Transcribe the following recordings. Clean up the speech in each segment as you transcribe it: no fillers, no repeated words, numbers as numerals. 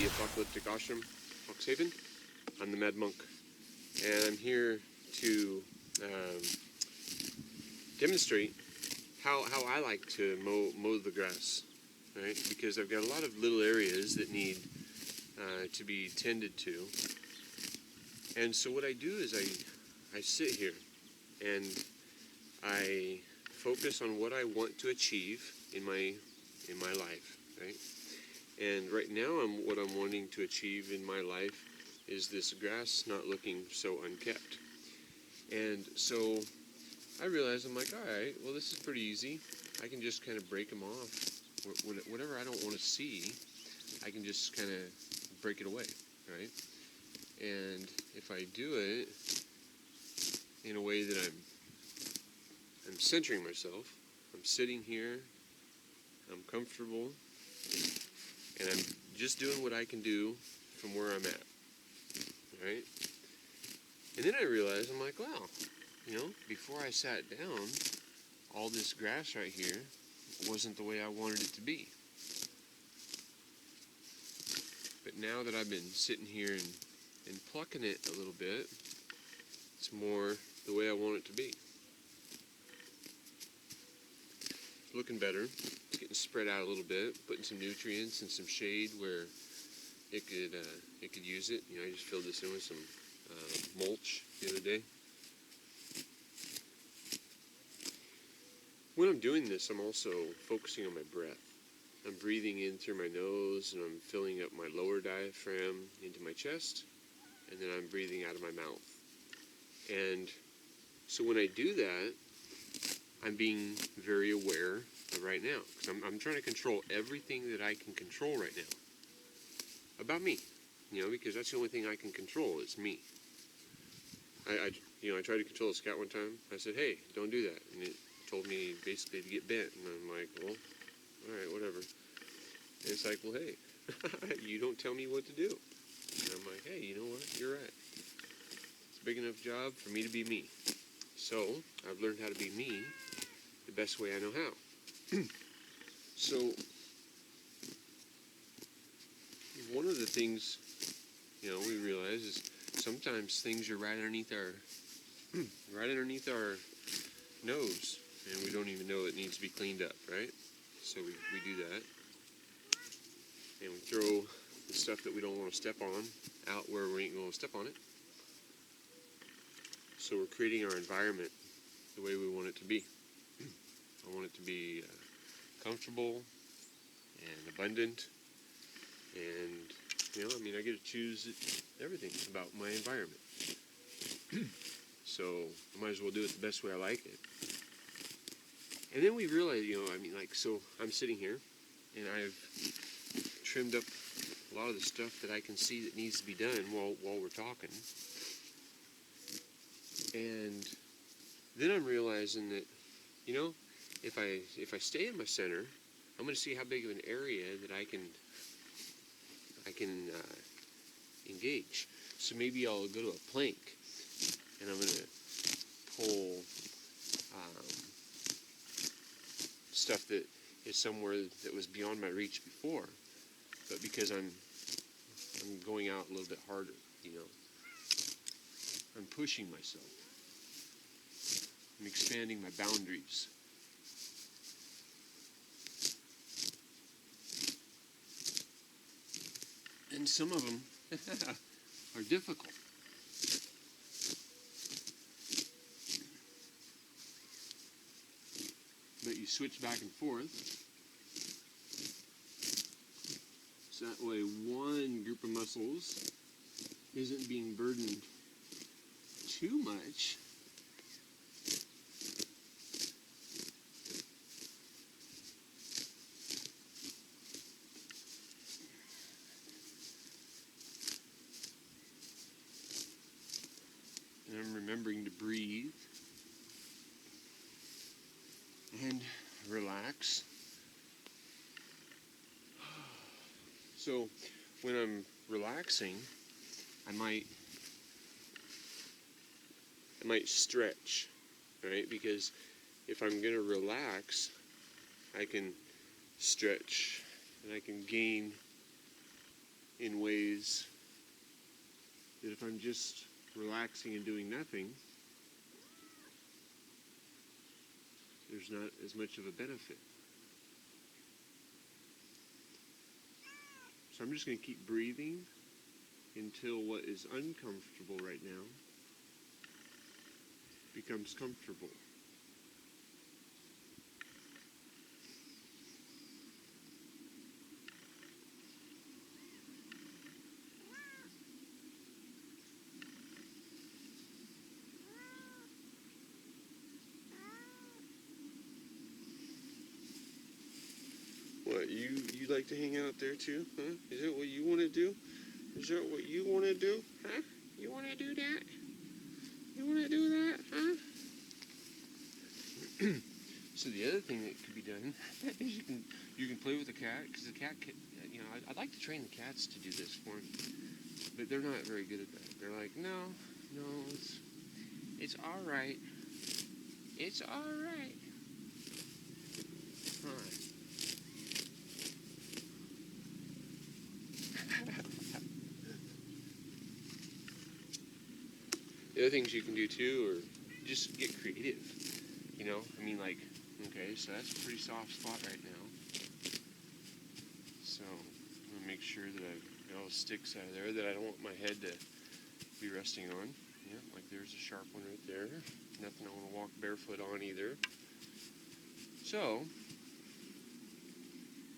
the Apocalyptic Ashram, Foxhaven. I'm the Mad Monk, and I'm here to demonstrate how I like to mow the grass, right? Because I've got a lot of little areas that need to be tended to, and so what I do is I sit here and I focus on what I want to achieve in my life, right? And right now, what I'm wanting to achieve in my life is this grass not looking so unkept. And so I realized, I'm like, all right, well, this is pretty easy. I can just kind of break them off. Whatever I don't want to see, I can just kind of break it away, right? And if I do it in a way that I'm centering myself, I'm sitting here, I'm comfortable, and I'm just doing what I can do from where I'm at, right? And then I realized, I'm like, wow, before I sat down, all this grass right here wasn't the way I wanted it to be. But now that I've been sitting here and plucking it a little bit, it's more the way I want it to be. It's looking better. It's getting spread out a little bit, putting some nutrients and some shade where it could use it. I just filled this in with some mulch the other day. When I'm doing this, I'm also focusing on my breath. I'm breathing in through my nose, and I'm filling up my lower diaphragm into my chest, and then I'm breathing out of my mouth. And so when I do that, I'm being very aware of right now, because I'm trying to control everything that I can control right now about me, because that's the only thing I can control is me. I tried to control this cat one time. I said, hey, don't do that, and it told me basically to get bent, and I'm like, well, all right, whatever. And it's like, well, hey, you don't tell me what to do. And I'm like, hey, you know what? You're right. It's a big enough job for me to be me. So I've learned how to be me the best way I know how. So one of the things, we realize is sometimes things are right underneath our nose, and we don't even know it needs to be cleaned up, right? So we do that, and we throw the stuff that we don't want to step on out where we ain't going to step on it. So we're creating our environment the way we want it to be. I want it to be comfortable and abundant, and I get to choose everything about my environment. So I might as well do it the best way I like it. And then we realize, so I'm sitting here, and I've trimmed up a lot of the stuff that I can see that needs to be done while we're talking. And then I'm realizing that, if I stay in my center, I'm going to see how big of an area that I can engage. So maybe I'll go to a plank, and I'm going to pull stuff that is somewhere that was beyond my reach before, but because I'm going out a little bit harder, I'm pushing myself. I'm expanding my boundaries. And some of them are difficult. But you switch back and forth. So that way one group of muscles isn't being burdened too much. And I'm remembering to breathe and relax. So when I'm relaxing, I might stretch, right? Because if I'm going to relax, I can stretch and I can gain in ways that if I'm just relaxing and doing nothing, there's not as much of a benefit. So I'm just going to keep breathing until what is uncomfortable right now becomes comfortable. What, you like to hang out there too, huh? Is that what you want to do? Is that what you want to do, huh? You want to do that? You want to do that, huh? So the other thing that could be done is you can play with the cat, because the cat can, I'd like to train the cats to do this for me, but they're not very good at that. They're like, no, it's all right. It's all right. Huh. The other things you can do too are just get creative. Okay, so that's a pretty soft spot right now. So I'm gonna make sure that I've got all the sticks out of there that I don't want my head to be resting on. Yeah, like there's a sharp one right there. Nothing I want to walk barefoot on either. So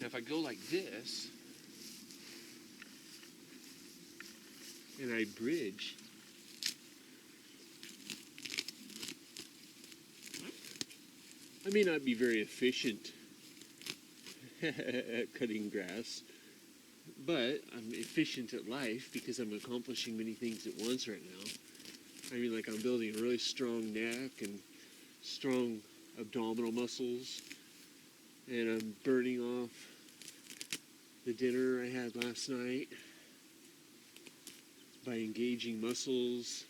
now if I go like this and I bridge, I may not be very efficient at cutting grass, but I'm efficient at life because I'm accomplishing many things at once right now. I'm building a really strong neck and strong abdominal muscles, and I'm burning off the dinner I had last night by engaging muscles,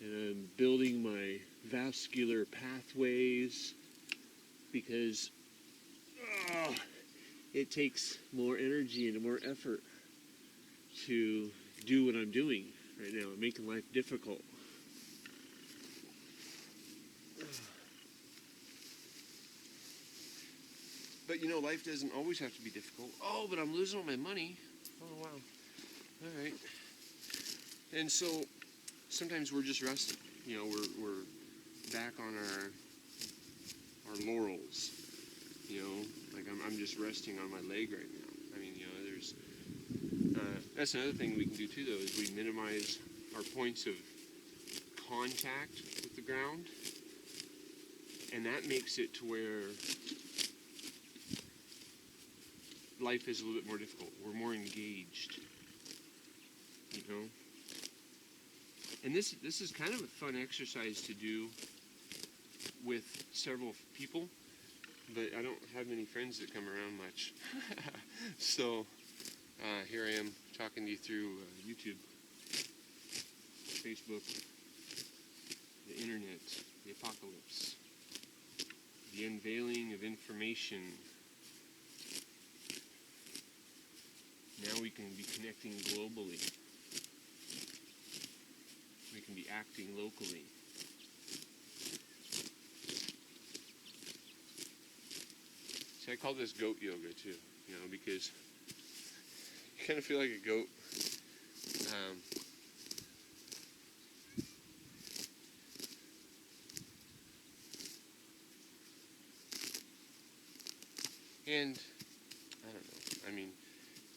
and I'm building my vascular pathways because it takes more energy and more effort to do what I'm doing right now. I'm making life difficult. But life doesn't always have to be difficult. Oh, but I'm losing all my money. Oh, wow. All right. And so sometimes we're just resting. We're back on our laurels. I'm just resting on my leg right now. That's another thing we can do too, though, is we minimize our points of contact with the ground, and that makes it to where life is a little bit more difficult. We're more engaged, And this is kind of a fun exercise to do with several people, but I don't have many friends that come around much. So here I am talking to you through YouTube, Facebook, the internet, the apocalypse, the unveiling of information. Now we can be connecting globally. We can be acting locally. See, I call this goat yoga too, because you kind of feel like a goat. And I don't know.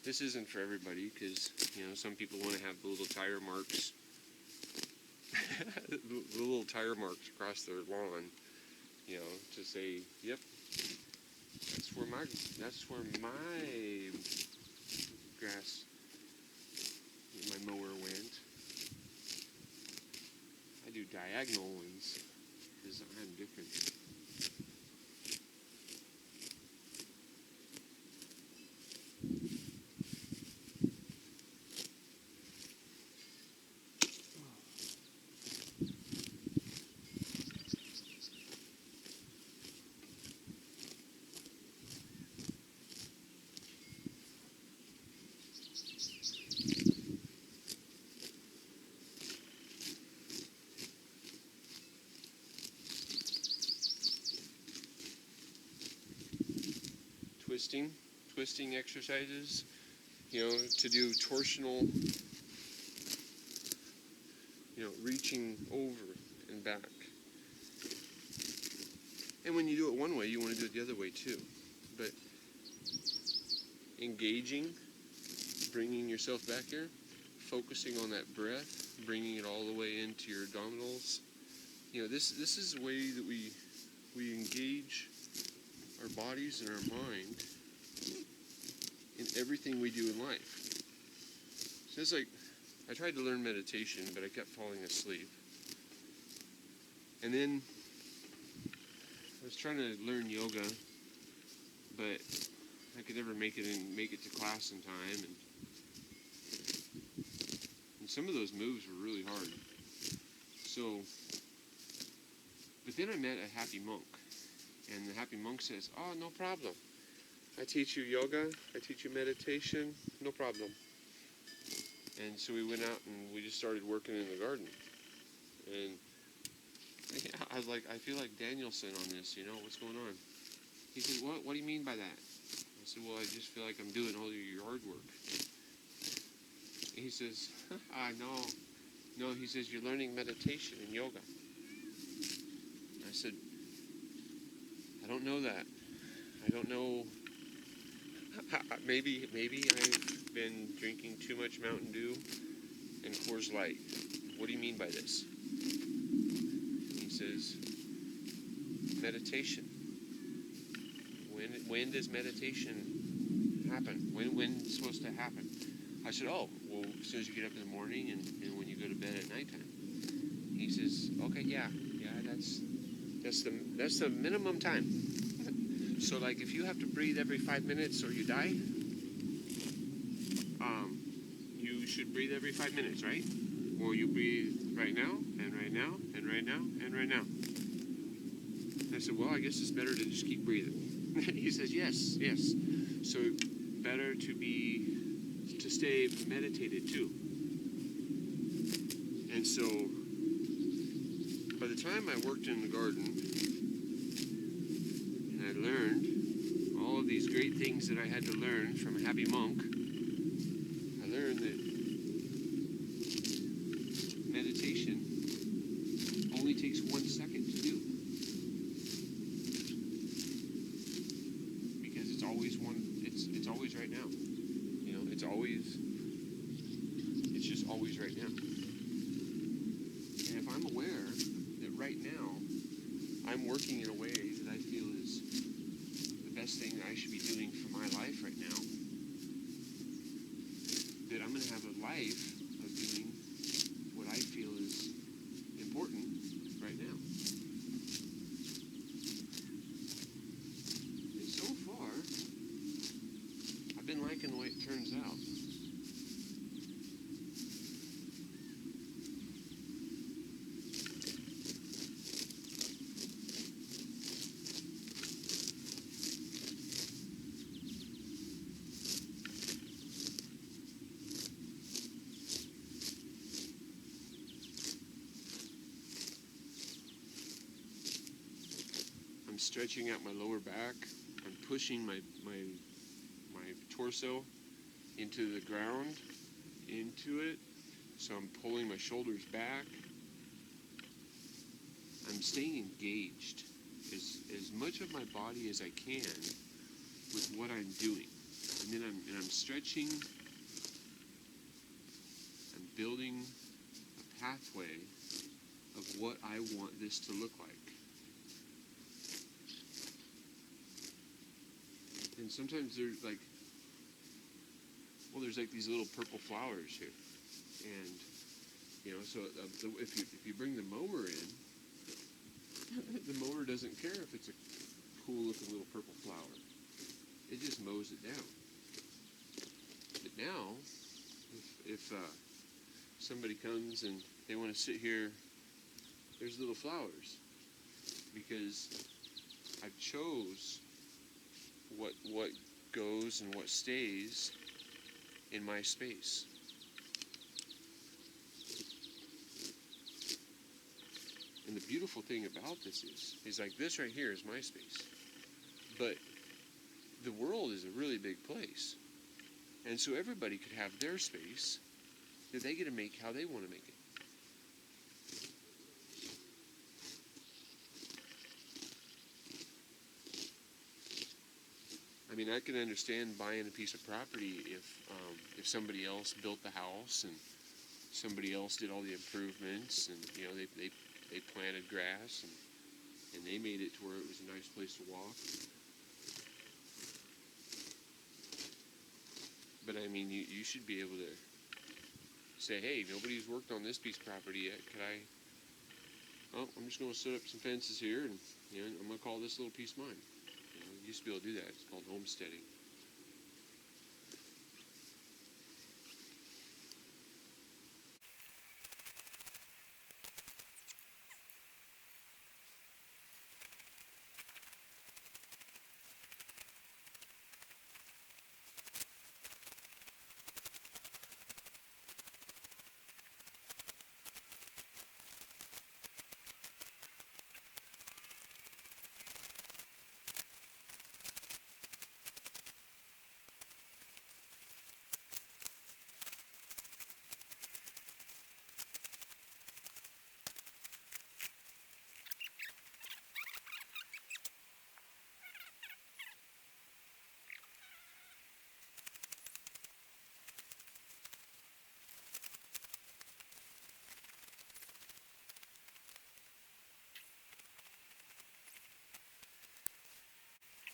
This isn't for everybody because, some people want to have the little tire marks, the little tire marks across their lawn, to say, yep, that's where my grass, my mower went. I do diagonal ones because I'm different. twisting exercises, to do torsional, reaching over and back. And when you do it one way, you want to do it the other way too. But engaging, bringing yourself back here, focusing on that breath, bringing it all the way into your abdominals. This is a way that we engage our bodies and our mind in everything we do in life. So it's like, I tried to learn meditation, but I kept falling asleep. And then I was trying to learn yoga, but I could never make it to class in time. And some of those moves were really hard. So, but then I met a happy monk. And the happy monk says, "Oh, no problem. I teach you yoga, I teach you meditation, no problem." And so we went out and we just started working in the garden. And I was like, I feel like Danielson on this, what's going on? He said, what do you mean by that? I said, well, I just feel like I'm doing all your yard work. And he says, no, he says, you're learning meditation and yoga. I said, I don't know that. I don't know. Maybe I've been drinking too much Mountain Dew and Coors Light. What do you mean by this? He says, meditation. When does meditation happen? When's it supposed to happen? I said, oh, well, as soon as you get up in the morning and when you go to bed at nighttime. He says, okay, yeah, that's the minimum time. So, like, if you have to breathe every 5 minutes or you die, you should breathe every 5 minutes, right? Or you breathe right now, and right now, and right now, and right now. I said, well, I guess it's better to just keep breathing. He says, yes. So, better to stay meditated, too. And so, by the time I worked in the garden, and I learned all of these great things that I had to learn from a happy monk, I learned that meditation only takes 1 second to do. Because it's always right now. It's just always right now. And if I'm aware that right now I'm working in a way that I feel is the best thing that I should be doing for my life right now, that I'm going to have a life of doing what I feel is important right now. And so far, I've been liking the way it turns out. I'm stretching out my lower back. I'm pushing my torso into the ground, into it. So I'm pulling my shoulders back. I'm staying engaged as much of my body as I can with what I'm doing. And then I'm stretching. I'm building a pathway of what I want this to look like. And sometimes there's like these little purple flowers here, and so if you bring the mower in, the mower doesn't care if it's a cool looking little purple flower. It just mows it down. But now, if somebody comes and they want to sit here, there's little flowers, because I've chose what goes and what stays in my space. And the beautiful thing about this is like this right here is my space. But the world is a really big place. And so everybody could have their space that they get to make how they want to make it. I mean, I can understand buying a piece of property if somebody else built the house and somebody else did all the improvements, and you know they planted grass and they made it to where it was a nice place to walk. But I mean, you should be able to say, hey, nobody's worked on this piece of property yet. Could I? Oh, I'm just going to set up some fences here, and you know, I'm going to call this little piece mine. You know, you used to be able to do that. It's called homesteading.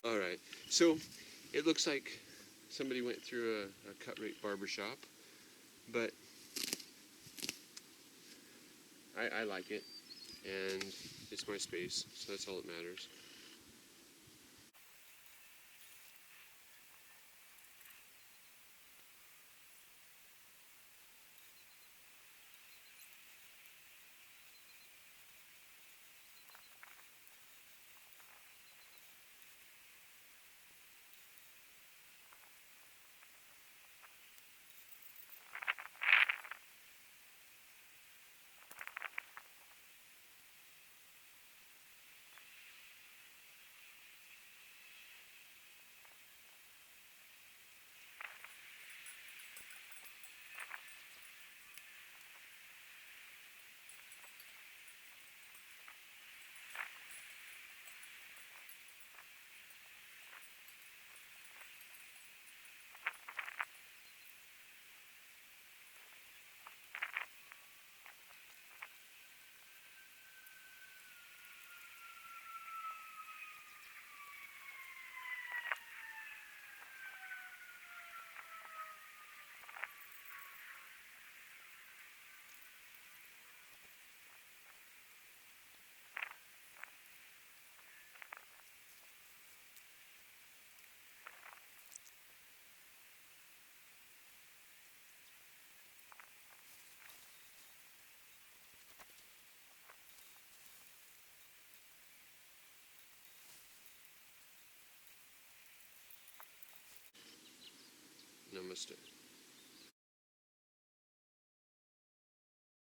All right, so it looks like somebody went through a cut rate barber shop, but I like it, and it's my space, so that's all that matters. Namaste.